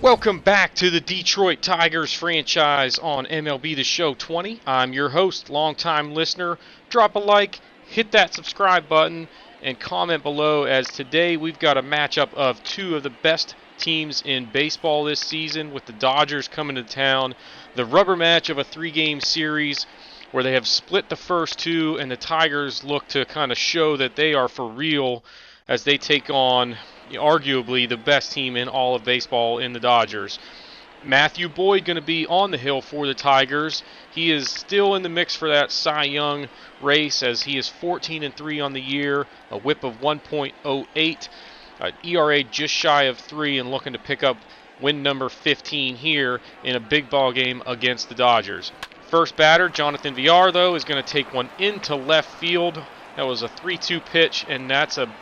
Welcome back to the Detroit Tigers franchise on MLB the Show 20. I'm your host, longtime listener. Drop a like, hit that subscribe button, and comment below, as today we've got a matchup of two of the best teams in baseball this season, with the Dodgers coming to town. The rubber match of a three-game series where they have split the first two, and the Tigers look to kind of show that they are for real as they take on arguably the best team in all of baseball in the Dodgers. Matthew Boyd going to be on the hill for the Tigers. He is still in the mix for that Cy Young race, as he is 14-3 on the year, a whip of 1.08, ERA just shy of 3, and looking to pick up win number 15 here in a big ball game against the Dodgers. First batter, Jonathan Villar, though, is going to take one into left field. That was a 3-2 pitch, and that's a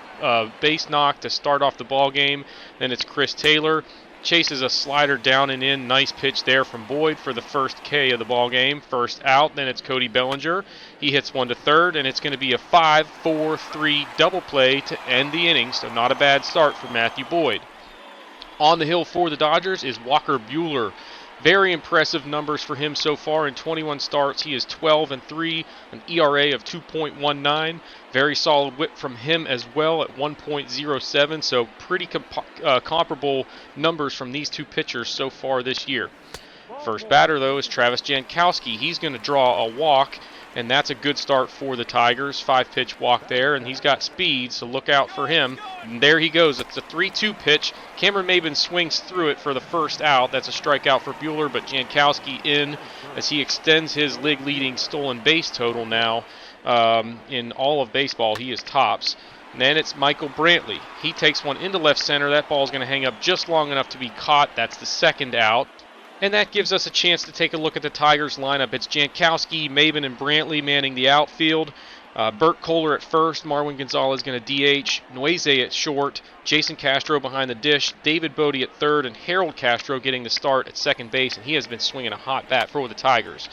base knock to start off the ball game. Then it's Chris Taylor, chases a slider down and in. Nice pitch there from Boyd for the first K of the ball game. First out. Then it's Cody Bellinger. He hits one to third, and it's going to be a 5-4-3 double play to end the inning. So not a bad start for Matthew Boyd. On the hill for the Dodgers is Walker Buehler. Very impressive numbers for him so far in 21 starts. He is 12-3, an ERA of 2.19. Very solid whip from him as well at 1.07. So pretty comparable numbers from these two pitchers so far this year. First batter, though, is Travis Jankowski. He's going to draw a walk, and that's a good start for the Tigers. 5-pitch walk there, and he's got speed, so look out for him. And there he goes. It's a 3-2 pitch. Cameron Maybin swings through it for the first out. That's a strikeout for Buehler, but Jankowski in as he extends his league-leading stolen base total now in all of baseball. He is tops. And then it's Michael Brantley. He takes one into left center. That ball's going to hang up just long enough to be caught. That's the second out. And that gives us a chance to take a look at the Tigers lineup. It's Jankowski, Maybin, and Brantley manning the outfield. Bert Kohler at first. Marwin Gonzalez going to DH. Noise at short. Jason Castro behind the dish. David Bodie at third. And Harold Castro getting the start at second base. And he has been swinging a hot bat for the Tigers.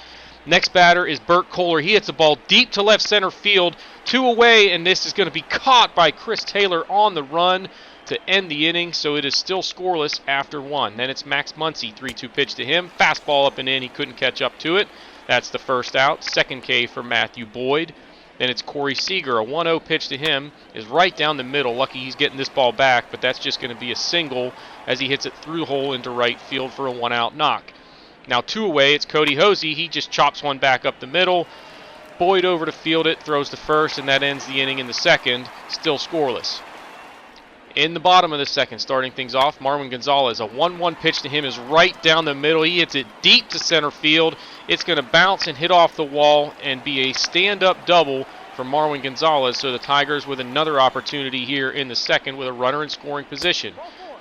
Next batter is Bert Kohler. He hits a ball deep to left center field. 2 away, and this is going to be caught by Chris Taylor on the run to end the inning, so it is still scoreless after 1. Then it's Max Muncy, 3-2 pitch to him. Fastball up and in, he couldn't catch up to it. That's the first out. Second K for Matthew Boyd. Then it's Corey Seager, a 1-0 pitch to him, is right down the middle. Lucky he's getting this ball back, but that's just going to be a single as he hits it through the hole into right field for a 1-out knock. Now 2 away, it's Cody Hosey. He just chops one back up the middle. Boyd over to field it, throws to first, and that ends the inning in the second. Still scoreless. In the bottom of the second, starting things off, Marwin Gonzalez. A 1-1 pitch to him is right down the middle. He hits it deep to center field. It's going to bounce and hit off the wall and be a stand-up double for Marwin Gonzalez. So the Tigers with another opportunity here in the second with a runner in scoring position.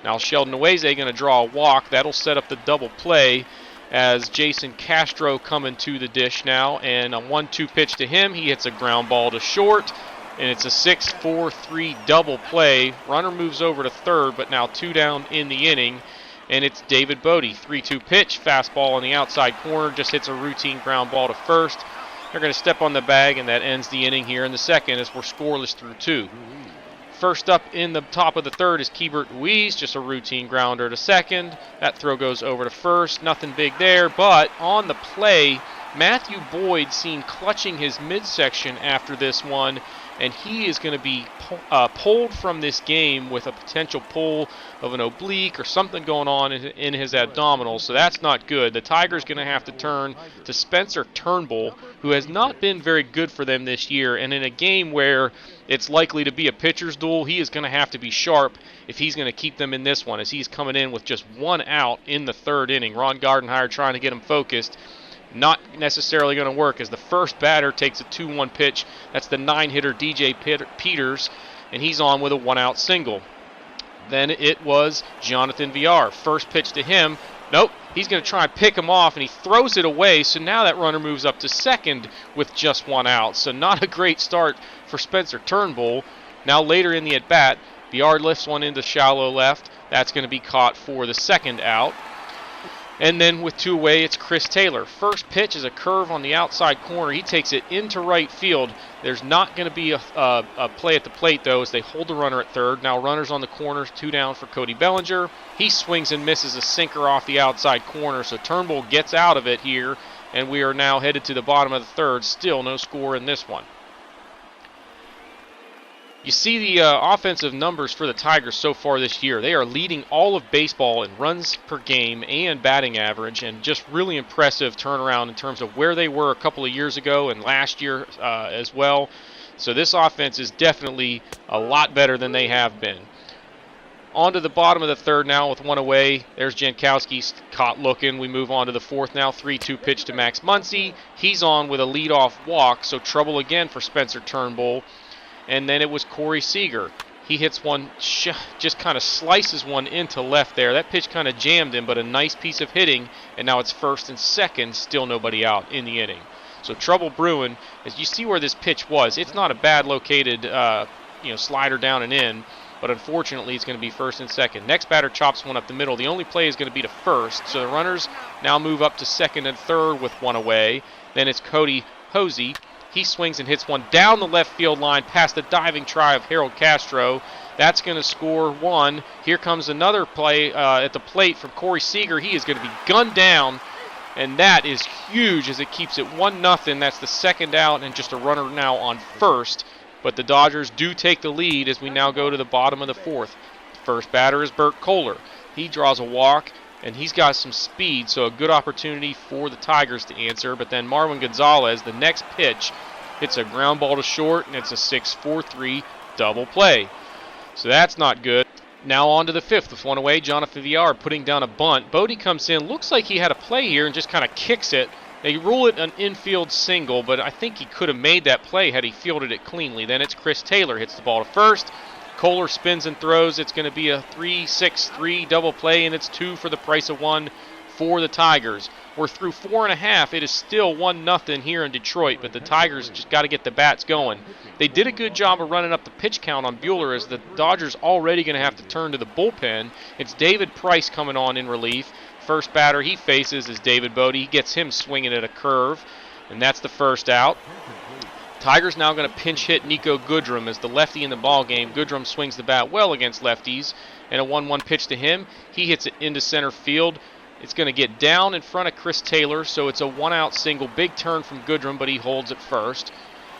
Now Sheldon Noise going to draw a walk. That'll set up the double play as Jason Castro coming to the dish now. And a 1-2 pitch to him. He hits a ground ball to short. And it's a 6-4-3 double play. Runner moves over to third, but now 2 down in the inning. And it's David Bodie. 3-2 pitch, fastball on the outside corner, just hits a routine ground ball to first. They're going to step on the bag, and that ends the inning here in the second as we're scoreless through 2. First up in the top of the third is Keibert Ruiz, just a routine grounder to second. That throw goes over to first. Nothing big there, but on the play, Matthew Boyd seen clutching his midsection after this one, and he is going to be pulled from this game with a potential pull of an oblique or something going on in his abdominal, so that's not good. The Tigers going to have to turn to Spencer Turnbull, who has not been very good for them this year, and in a game where it's likely to be a pitcher's duel, he is going to have to be sharp if he's going to keep them in this one, as he's coming in with just 1 out in the third inning. Ron Gardenhire trying to get him focused. Not necessarily going to work, as the first batter takes a 2-1 pitch. That's the 9-hitter DJ Peters, and he's on with a 1-out single. Then it was Jonathan Villar. First pitch to him. Nope, he's going to try and pick him off, and he throws it away, so now that runner moves up to second with just 1 out. So not a great start for Spencer Turnbull. Now later in the at-bat, Villar lifts one into shallow left. That's going to be caught for the second out. And then with 2 away, it's Chris Taylor. First pitch is a curve on the outside corner. He takes it into right field. There's not going to be a play at the plate, though, as they hold the runner at third. Now runners on the corners, 2 down for Cody Bellinger. He swings and misses a sinker off the outside corner, so Turnbull gets out of it here, and we are now headed to the bottom of the third. Still no score in this one. You see the offensive numbers for the Tigers so far this year. They are leading all of baseball in runs per game and batting average, and just really impressive turnaround in terms of where they were a couple of years ago and last year as well. So this offense is definitely a lot better than they have been. On to the bottom of the third now with 1 away. There's Jankowski caught looking. We move on to the fourth now. 3-2 pitch to Max Muncy. He's on with a leadoff walk, so trouble again for Spencer Turnbull. And then it was Corey Seager. He hits one, just kind of slices one into left there. That pitch kind of jammed him, but a nice piece of hitting. And now it's first and second, still nobody out in the inning. So trouble brewing. As you see where this pitch was, it's not a bad located slider down and in, but unfortunately it's going to be first and second. Next batter chops one up the middle. The only play is going to be to first. So the runners now move up to second and third with 1 away. Then it's Cody Hosey. He swings and hits one down the left field line past the diving try of Harold Castro. That's going to score 1. Here comes another play at the plate from Corey Seager. He is going to be gunned down, and that is huge as it keeps it 1-0. That's the second out and just a runner now on first. But the Dodgers do take the lead as we now go to the bottom of the fourth. First batter is Bert Kohler. He draws a walk, and he's got some speed, so a good opportunity for the Tigers to answer. But then Marwin Gonzalez, the next pitch, hits a ground ball to short, and it's a 6-4-3 double play. So that's not good. Now on to the fifth with 1 away. Jonathan Villar putting down a bunt. Bodie comes in, looks like he had a play here and just kind of kicks it. They rule it an infield single, but I think he could have made that play had he fielded it cleanly. Then it's Chris Taylor, hits the ball to first. Kohler spins and throws. It's going to be a 3-6-3 double play, and it's 2 for the price of 1 for the Tigers. We're through 4.5. It is still 1-0 here in Detroit, but the Tigers just got to get the bats going. They did a good job of running up the pitch count on Buehler, as the Dodgers already going to have to turn to the bullpen. It's David Price coming on in relief. First batter he faces is David Bodie. He gets him swinging at a curve, and that's the first out. Tigers now going to pinch hit Nico Goodrum as the lefty in the ball game. Goodrum swings the bat well against lefties, and a 1-1 pitch to him. He hits it into center field. It's going to get down in front of Chris Taylor, so it's a 1-out single. Big turn from Goodrum, but he holds it first.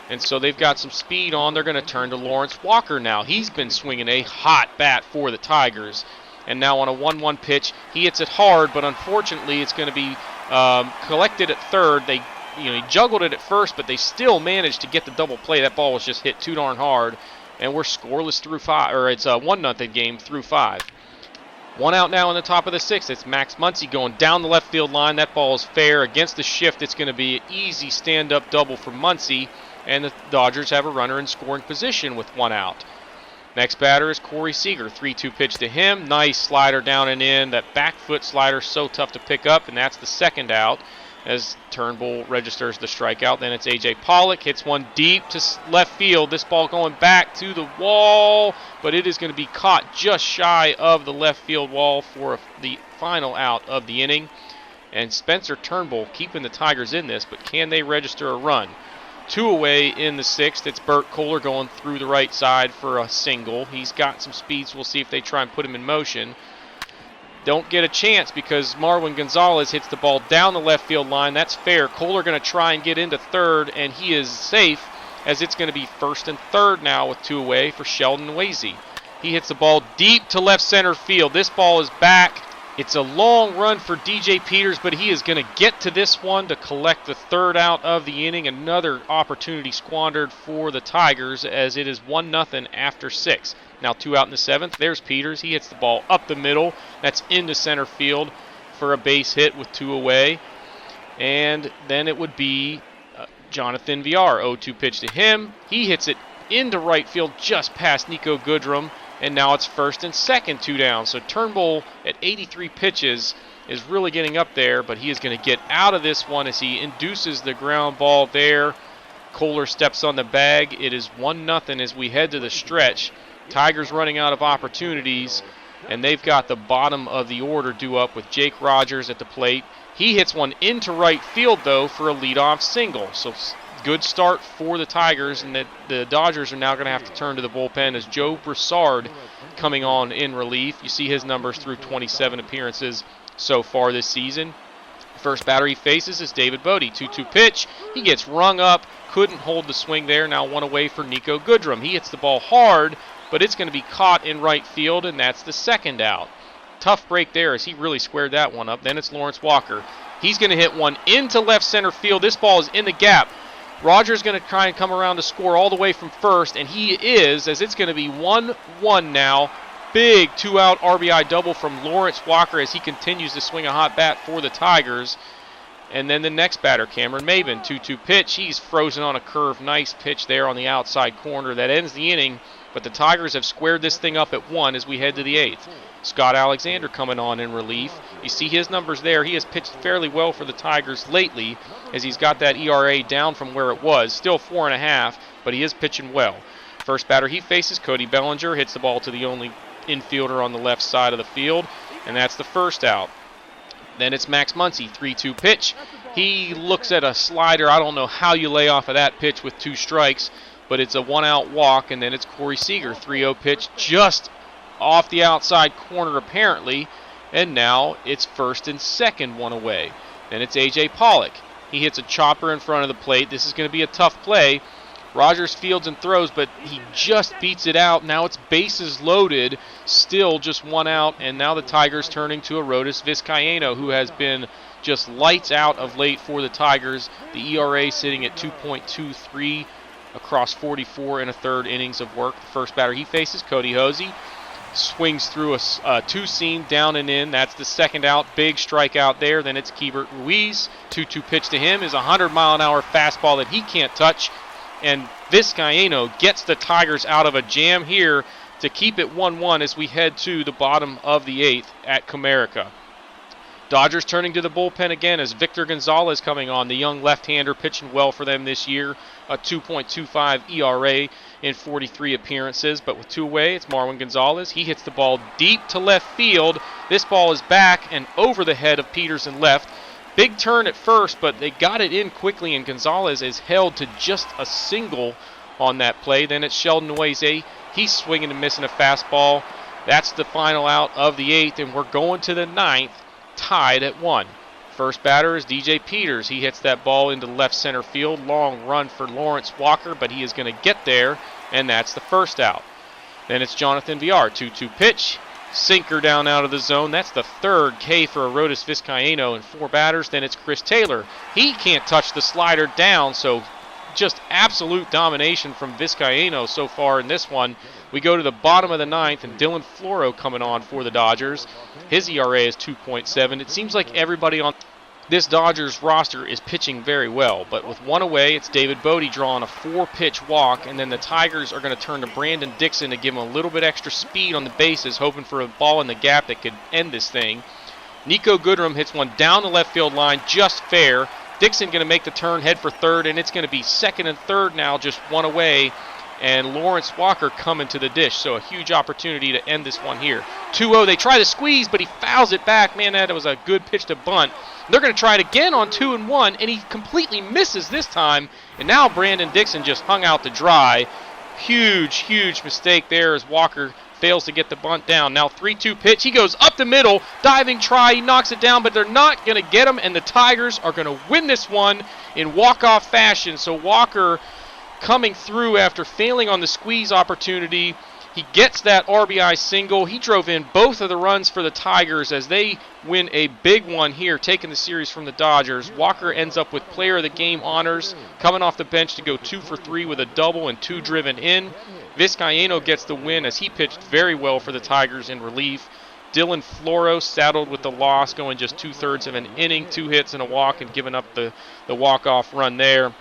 And so they've got some speed on. They're going to turn to Lawrence Walker now. He's been swinging a hot bat for the Tigers. And now on a 1-1 pitch, he hits it hard, but unfortunately it's going to be collected at third. He juggled it at first, but they still managed to get the double play. That ball was just hit too darn hard, and we're scoreless through 5. Or it's a 1-0 game through 5. 1 out now in the top of the 6th. It's Max Muncy going down the left field line. That ball is fair. Against the shift, it's going to be an easy stand-up double for Muncy, and the Dodgers have a runner in scoring position with 1 out. Next batter is Corey Seager. 3-2 pitch to him. Nice slider down and in. That back foot slider so tough to pick up, and that's the second out as Turnbull registers the strikeout. Then it's A.J. Pollock. Hits one deep to left field. This ball going back to the wall, but it is going to be caught just shy of the left field wall for the final out of the inning. And Spencer Turnbull keeping the Tigers in this, but can they register a run? 2 away in the 6th. It's Bert Kohler going through the right side for a single. He's got some speed, so we'll see if they try and put him in motion. Don't get a chance because Marwin Gonzalez hits the ball down the left field line. That's fair. Kohler going to try and get into third, and he is safe as it's going to be first and third now with 2 away for Sheldon Wasey. He hits the ball deep to left center field. This ball is back. It's a long run for DJ Peters, but he is going to get to this one to collect the third out of the inning. Another opportunity squandered for the Tigers as it is 1-0 after 6. Now 2 out in the 7th. There's Peters. He hits the ball up the middle. That's into center field for a base hit with 2 away. And then it would be Jonathan Villar. 0-2 pitch to him. He hits it into right field just past Nico Goodrum. And now it's first and second, 2 down. So Turnbull at 83 pitches is really getting up there, but he is going to get out of this one as he induces the ground ball there. Kohler steps on the bag. It is 1-0 as we head to the stretch. Tigers running out of opportunities. and they've got the bottom of the order due up with Jake Rogers at the plate. He hits one into right field, though, for a leadoff single. So good start for the Tigers, and the Dodgers are now going to have to turn to the bullpen as Joe Broussard coming on in relief. You see his numbers through 27 appearances so far this season. First batter he faces is David Bodie. 2-2 pitch. He gets rung up. Couldn't hold the swing there. Now one away for Nico Goodrum. He hits the ball hard, but it's going to be caught in right field, and that's the second out. Tough break there as he really squared that one up. Then it's Lawrence Walker. He's going to hit one into left center field. This ball is in the gap. Rogers going to try and come around to score all the way from first, and he is, as it's going to be 1-1 now. Big two-out RBI double from Lawrence Walker as he continues to swing a hot bat for the Tigers. And then the next batter, Cameron Maben, 2-2 pitch. He's frozen on a curve. Nice pitch there on the outside corner. That ends the inning, but the Tigers have squared this thing up at 1 as we head to the 8th. Scott Alexander coming on in relief. You see his numbers there. He has pitched fairly well for the Tigers lately as he's got that ERA down from where it was. Still 4.5, but he is pitching well. First batter he faces, Cody Bellinger, hits the ball to the only infielder on the left side of the field, and that's the first out. Then it's Max Muncy, 3-2 pitch. He looks at a slider. I don't know how you lay off of that pitch with 2 strikes, but it's a 1-out walk, and then it's Corey Seager, 3-0 pitch, just off the outside corner apparently, and now it's first and second, 1 away. Then it's A.J. Pollock. He hits a chopper in front of the plate. This is going to be a tough play. Rogers fields and throws, but he just beats it out. Now it's bases loaded, still just 1 out, and now the Tigers turning to Arodys Vizcaino, who has been just lights out of late for the Tigers. The ERA sitting at 2.23 across 44 and a third innings of work. The first batter he faces, Cody Hosey, swings through a two-seam down and in. That's the second out. Big strikeout there. Then it's Keibert Ruiz. 2-2 pitch to him is a 100-mile-an-hour fastball that he can't touch. And Vizcaino gets the Tigers out of a jam here to keep it 1-1 as we head to the bottom of the 8th at Comerica. Dodgers turning to the bullpen again as Victor Gonzalez coming on, the young left-hander pitching well for them this year. A 2.25 ERA in 43 appearances, but with 2 away, it's Marwin Gonzalez. He hits the ball deep to left field. This ball is back and over the head of Peterson left. Big turn at first, but they got it in quickly, and Gonzalez is held to just a single on that play. Then it's Sheldon Noese. He's swinging and missing a fastball. That's the final out of the 8th, and we're going to the 9th, tied at 1. First batter is DJ Peters. He hits that ball into left center field. Long run for Lawrence Walker, but he is going to get there, and that's the first out. Then it's Jonathan Villar. 2-2 pitch. Sinker down out of the zone. That's the third K for Arodys Vizcaino in 4 batters. Then it's Chris Taylor. He can't touch the slider down, so just absolute domination from Vizcaino so far in this one. We go to the bottom of the 9th, and Dylan Floro coming on for the Dodgers. His ERA is 2.7. It seems like everybody on this Dodgers roster is pitching very well, but with 1 away, it's David Bodie drawing a 4-pitch walk, and then the Tigers are going to turn to Brandon Dixon to give him a little bit extra speed on the bases, hoping for a ball in the gap that could end this thing. Nico Goodrum hits one down the left field line, just fair. Dixon going to make the turn, head for third, and it's going to be second and third now, just 1 away, and Lawrence Walker coming to the dish, so a huge opportunity to end this one here. 2-0, they try to squeeze, but he fouls it back. Man, that was a good pitch to bunt. They're going to try it again on 2-1, and he completely misses this time, and now Brandon Dixon just hung out to dry. Huge mistake there as Walker fails to get the bunt down. Now 3-2 pitch. He goes up the middle. Diving try. He knocks it down, but they're not going to get him, and the Tigers are going to win this one in walk-off fashion. So Walker coming through after failing on the squeeze opportunity. He gets that RBI single. He drove in both of the runs for the Tigers as they win a big one here, taking the series from the Dodgers. Walker ends up with player of the game honors, coming off the bench to go 2 for 3 with a double and 2 driven in. Vizcaino gets the win as he pitched very well for the Tigers in relief. Dylan Floro saddled with the loss, going just 2/3 of an inning, 2 hits and a walk, and giving up the walk-off run there.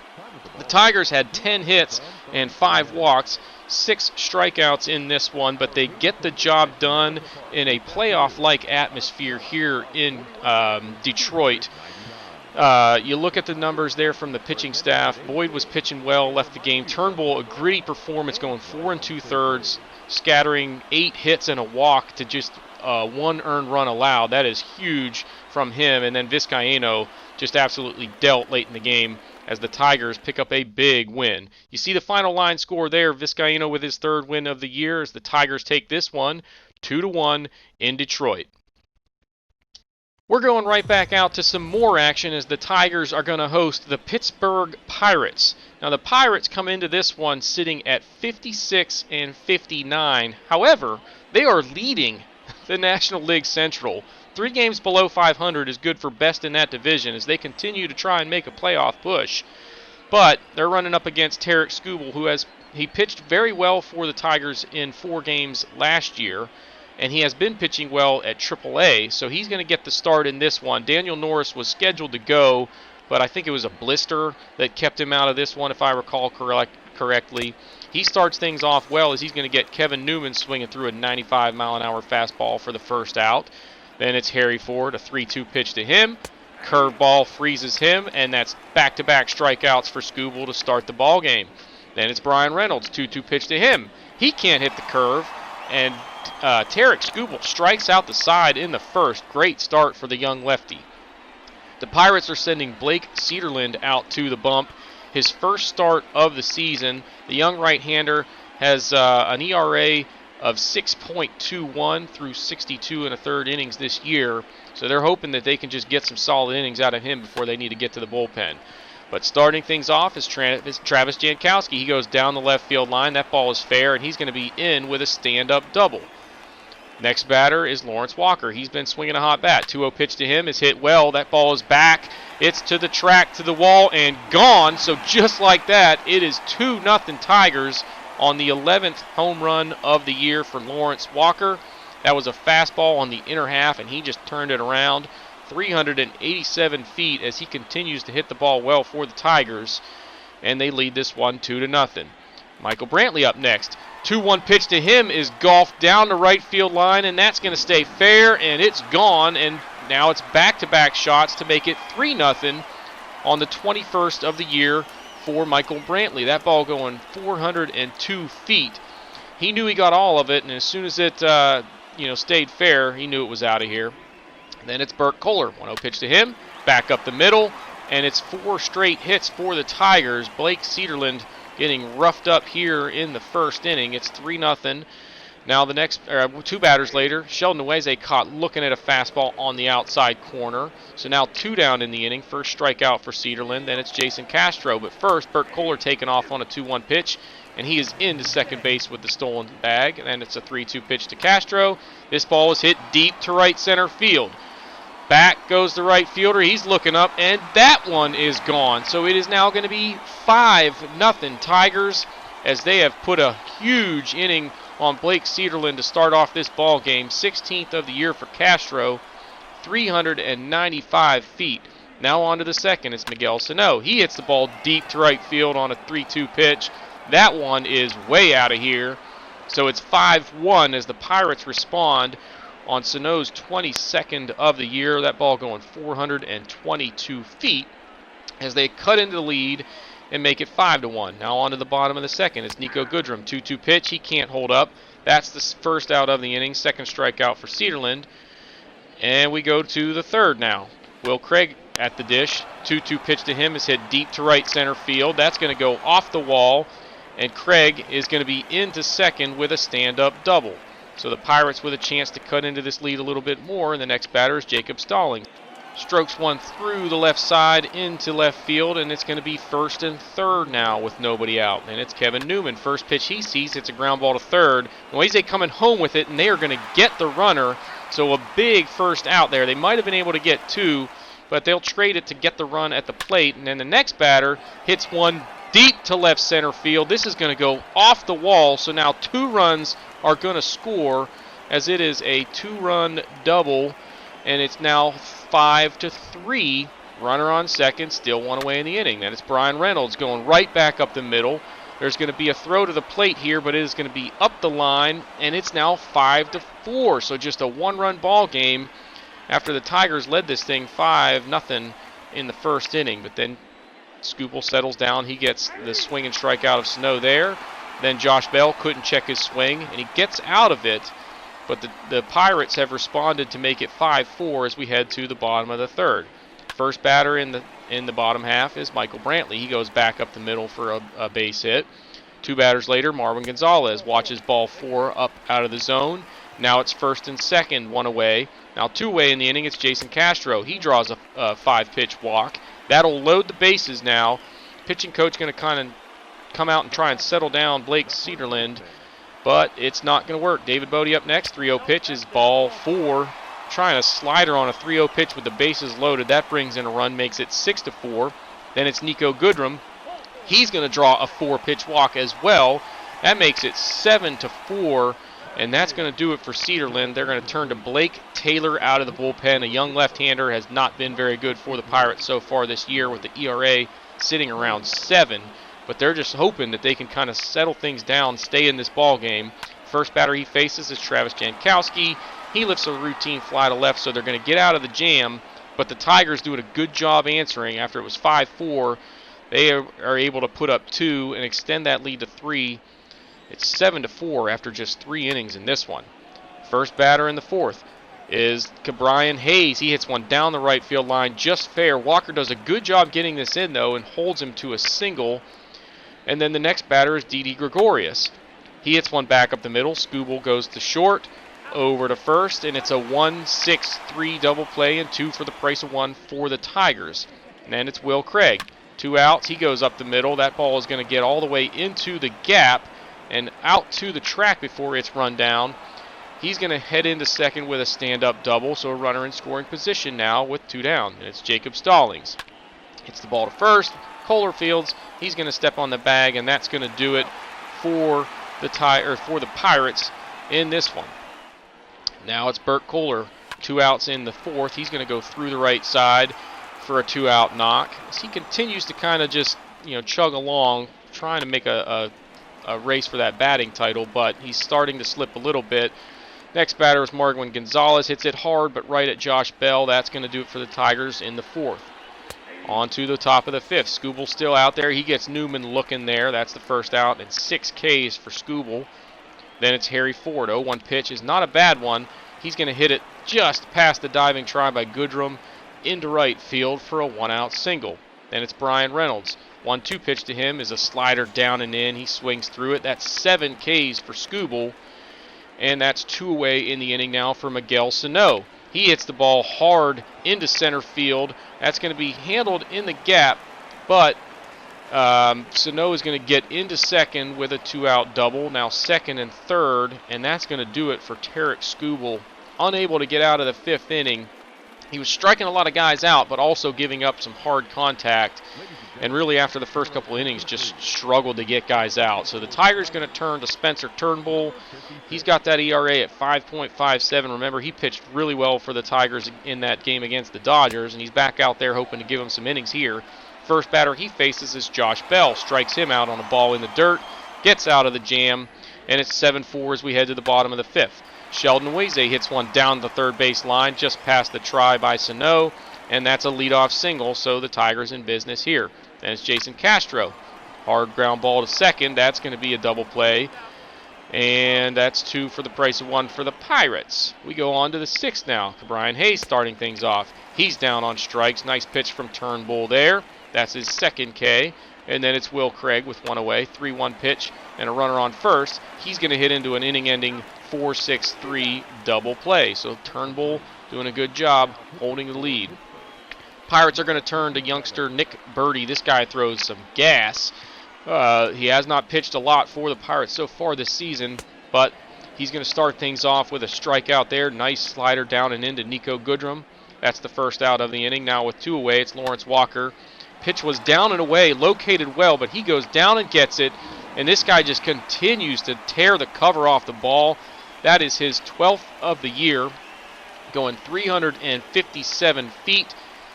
The Tigers had 10 hits and 5 walks, 6 strikeouts in this one, but they get the job done in a playoff-like atmosphere here in Detroit. You look at the numbers there from the pitching staff. Boyd was pitching well, left the game. Turnbull, a gritty performance, going 4 2/3, scattering 8 hits and a walk to just one earned run allowed. That is huge from him. And then Vizcaino just absolutely dealt late in the game as the Tigers pick up a big win. You see the final line score there. Vizcaino with his third win of the year as the Tigers take this one 2-1 in Detroit. We're going right back out to some more action as the Tigers are going to host the Pittsburgh Pirates. Now the Pirates come into this one sitting at 56-59. However, they are leading the National League Central. 3 games below 500 is good for best in that division as they continue to try and make a playoff push. But they're running up against Tarik Skubal, who he pitched very well for the Tigers in 4 games last year. And he has been pitching well at AAA, so he's going to get the start in this one. Daniel Norris was scheduled to go, but I think it was a blister that kept him out of this one, if I recall correctly. He starts things off well as he's going to get Kevin Newman swinging through a 95-mile-an-hour fastball for the first out. Then it's Harry Ford, a 3-2 pitch to him. Curveball freezes him, and that's back-to-back strikeouts for Skubal to start the ball game. Then it's Brian Reynolds, 2-2 pitch to him. He can't hit the curve, and Tarik Skubal strikes out the side in the first. Great start for the young lefty. The Pirates are sending Blake Cederlind out to the bump. His first start of the season. The young right-hander has an ERA of 6.21 through 62 1/3 innings this year. So they're hoping that they can just get some solid innings out of him before they need to get to the bullpen. But starting things off is Travis Jankowski. He goes down the left field line. That ball is fair, and he's going to be in with a stand-up double. Next batter is Lawrence Walker. He's been swinging a hot bat. 2-0 pitch to him is hit well. That ball is back. It's to the track, to the wall, and gone. So just like that, it is 2-0 Tigers on the 11th home run of the year for Lawrence Walker. That was a fastball on the inner half, and he just turned it around 387 feet as he continues to hit the ball well for the Tigers, and they lead this one 2-0. Michael Brantley up next. 2-1 pitch to him is golfed down the right field line, and that's going to stay fair, and it's gone, and now it's back-to-back shots to make it 3-0 on the 21st of the year for Michael Brantley. That ball going 402 feet. He knew he got all of it, and as soon as it stayed fair, he knew it was out of here. Then it's Bert Kohler. 1-0 pitch to him, back up the middle, and it's 4 straight hits for the Tigers. Blake Cederlind getting roughed up here in the first inning. It's 3-0. Now the next 2 batters later, Sheldon Nweze caught looking at a fastball on the outside corner. So now 2 down in the inning. First strikeout for Cederlind. Then it's Jason Castro. But first, Bert Kohler taking off on a 2-1 pitch, and he is into second base with the stolen bag. And then it's a 3-2 pitch to Castro. This ball is hit deep to right center field. Back goes the right fielder. He's looking up, and that one is gone. So it is now going to be 5-0 Tigers as they have put a huge inning on Blake Cederlind to start off this ball game. 16th of the year for Castro, 395 feet. Now on to the second. It's Miguel Sano. He hits the ball deep to right field on a 3-2 pitch. That one is way out of here. So it's 5-1 as the Pirates respond on Sano's 22nd of the year. That ball going 422 feet as they cut into the lead and make it 5-1. Now on to the bottom of the second. It's Nico Goodrum. 2-2 pitch. He can't hold up. That's the first out of the inning. Second strikeout for Cederlind. And we go to the third now. Will Craig at the dish. 2-2 pitch to him is hit deep to right center field. That's going to go off the wall. And Craig is going to be into second with a stand-up double. So the Pirates with a chance to cut into this lead a little bit more, and the next batter is Jacob Stalling. Strokes one through the left side into left field, and it's going to be first and third now with nobody out. And it's Kevin Newman. First pitch he sees, it's a ground ball to third. Nweze coming home with it, and they are going to get the runner. So a big first out there. They might have been able to get 2, but they'll trade it to get the run at the plate. And then the next batter hits one deep to left center field. This is going to go off the wall, so now 2 runs are going to score as it is a 2-run double, and it's now 5-3. Runner on second, still 1 away in the inning. Then it's Brian Reynolds going right back up the middle. There's going to be a throw to the plate here, but it is going to be up the line, and it's now 5-4. So just a 1-run ball game after the Tigers led this thing 5-0 in the first inning. But then Skubal settles down. He gets the swing and strike out of Sano there. Then Josh Bell couldn't check his swing, and he gets out of it. but the Pirates have responded to make it 5-4 as we head to the bottom of the third. First batter in the bottom half is Michael Brantley. He goes back up the middle for a base hit. Two batters later, Marwin Gonzalez watches ball 4 up out of the zone. Now it's first and second, 1 away. Now 2 away in the inning, it's Jason Castro. He draws a 5-pitch walk. That'll load the bases now. Pitching coach going to kind of come out and try and settle down Blake Cederland, but it's not going to work. David Bodie up next. 3-0 pitch is ball 4. Trying a slider on a 3-0 pitch with the bases loaded. That brings in a run, makes it 6-4. Then it's Nico Goodrum. He's going to draw a 4-pitch walk as well. That makes it 7-4, and that's going to do it for Cederland. They're going to turn to Blake Taylor out of the bullpen. A young left-hander has not been very good for the Pirates so far this year with the ERA sitting around 7. But they're just hoping that they can kind of settle things down, stay in this ball game. First batter he faces is Travis Jankowski. He lifts a routine fly to left, so they're going to get out of the jam. But the Tigers doing a good job answering. After it was 5-4, they are able to put up 2 and extend that lead to 3. It's 7-4 after just 3 innings in this one. First batter in the fourth is Ke'Bryan Hayes. He hits one down the right field line, just fair. Walker does a good job getting this in, though, and holds him to a single. And then the next batter is Didi Gregorius. He hits one back up the middle. Skubal goes to short, over to first, and it's a 1-6-3 double play and 2 for the price of 1 for the Tigers. And then it's Will Craig. 2 outs. He goes up the middle. That ball is going to get all the way into the gap and out to the track before it's run down. He's going to head into second with a stand-up double, so a runner in scoring position now with 2 down. And it's Jacob Stallings. Hits the ball to first. Kohler fields. He's going to step on the bag, and that's going to do it for the Pirates in this one. Now it's Burt Kohler. 2 outs in the fourth. He's going to go through the right side for a 2-out knock. As he continues to kind of just chug along, trying to make a race for that batting title, but he's starting to slip a little bit. Next batter is Marwin Gonzalez. Hits it hard, but right at Josh Bell. That's going to do it for the Tigers in the fourth. On to the top of the fifth. Skubal still out there. He gets Newman looking there. That's the first out, and 6 Ks for Skubal. Then it's Harry Ford. 0-1 pitch is not a bad one. He's going to hit it just past the diving try by Goodrum into right field for a 1-out single. Then it's Brian Reynolds. 1-2 pitch to him is a slider down and in. He swings through it. That's 7 Ks for Skubal. And that's 2 away in the inning now for Miguel Sano. He hits the ball hard into center field. That's going to be handled in the gap, but Sano is going to get into second with a 2-out double. Now second and third, and that's going to do it for Tarek Skubal. Unable to get out of the 5th inning. He was striking a lot of guys out, but also giving up some hard contact. And really after the first couple innings just struggled to get guys out. So the Tigers going to turn to Spencer Turnbull. He's got that ERA at 5.57. Remember, he pitched really well for the Tigers in that game against the Dodgers, and he's back out there hoping to give them some innings here. First batter he faces is Josh Bell. Strikes him out on a ball in the dirt, gets out of the jam, and it's 7-4 as we head to the bottom of the 5th. Sheldon Weze hits one down the third base line just past the try by Sano, and that's a leadoff single, so the Tigers in business here. Then it's Jason Castro. Hard ground ball to second. That's going to be a double play. And that's 2 for the price of 1 for the Pirates. We go on to the 6th now. Ke'Bryan Hayes starting things off. He's down on strikes. Nice pitch from Turnbull there. That's his 2nd K. And then it's Will Craig with 1 away. 3-1 pitch and a runner on first. He's going to hit into an inning-ending 4-6-3 double play. So Turnbull doing a good job holding the lead. Pirates are going to turn to youngster Nick Birdie. This guy throws some gas. He has not pitched a lot for the Pirates so far this season, but he's going to start things off with a strikeout there. Nice slider down and into Nico Goodrum. That's the first out of the inning. Now with 2 away, it's Lawrence Walker. Pitch was down and away, located well, but he goes down and gets it, and this guy just continues to tear the cover off the ball. That is his 12th of the year, going 357 feet.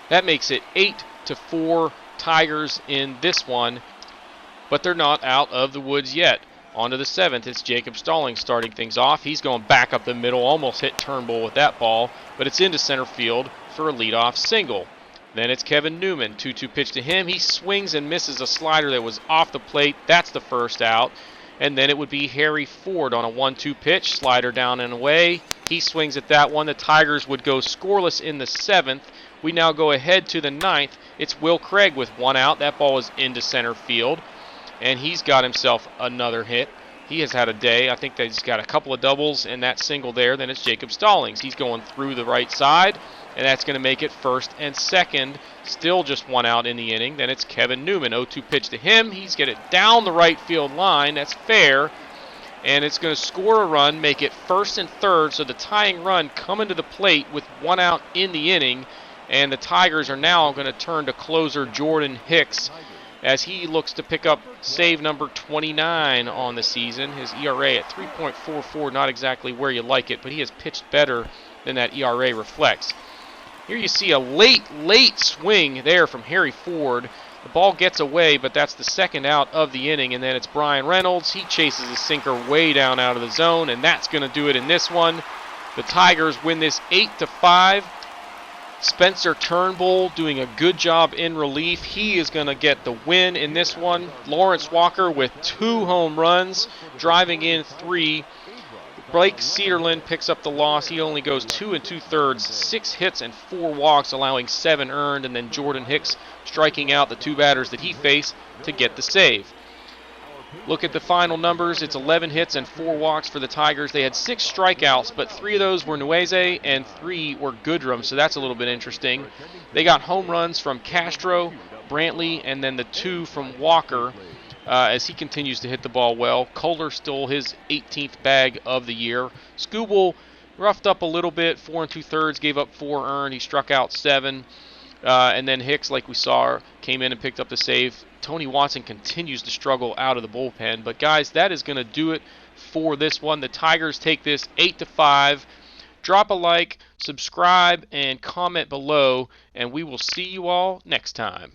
That makes it 8-4 Tigers in this one, but they're not out of the woods yet. On to the 7th, it's Jacob Stallings starting things off. He's going back up the middle, almost hit Turnbull with that ball, but it's into center field for a leadoff single. Then it's Kevin Newman, 2-2 pitch to him. He swings and misses a slider that was off the plate. That's the first out. And then it would be Harry Ford on a 1-2 pitch, slider down and away. He swings at that one. The Tigers would go scoreless in the 7th. We now go ahead to the 9th. It's Will Craig with 1 out. That ball is into center field, and he's got himself another hit. He has had a day. I think that he's got a couple of doubles and that single there. Then it's Jacob Stallings. He's going through the right side, and that's going to make it first and second. Still just 1 out in the inning. Then it's Kevin Newman. 0-2 pitch to him. He's got it down the right field line. That's fair. And it's going to score a run, make it first and third. So the tying run coming to the plate with 1 out in the inning. And the Tigers are now going to turn to closer Jordan Hicks as he looks to pick up save number 29 on the season. His ERA at 3.44, not exactly where you like it, but he has pitched better than that ERA reflects. Here you see a late swing there from Harry Ford. The ball gets away, but that's the 2nd out of the inning, and then it's Brian Reynolds. He chases a sinker way down out of the zone, and that's going to do it in this one. The Tigers win this 8-5. Spencer Turnbull doing a good job in relief. He is going to get the win in this one. Lawrence Walker with 2 home runs, driving in 3. Blake Cedarland picks up the loss. He only goes 2 2/3, 6 hits and 4 walks, allowing 7 earned, and then Jordan Hicks striking out the 2 batters that he faced to get the save. Look at the final numbers. It's 11 hits and 4 walks for the Tigers. They had 6 strikeouts, but 3 of those were Nueze and 3 were Goodrum, so that's a little bit interesting. They got home runs from Castro, Brantley, and then the 2 from Walker as he continues to hit the ball well. Kohler stole his 18th bag of the year. Skubal roughed up a little bit, 4 2/3, gave up 4 earned. He struck out 7. And then Hicks, like we saw, came in and picked up the save. Tony Watson continues to struggle out of the bullpen. But, guys, that is going to do it for this one. The Tigers take this 8-5. Drop a like, subscribe, and comment below, and we will see you all next time.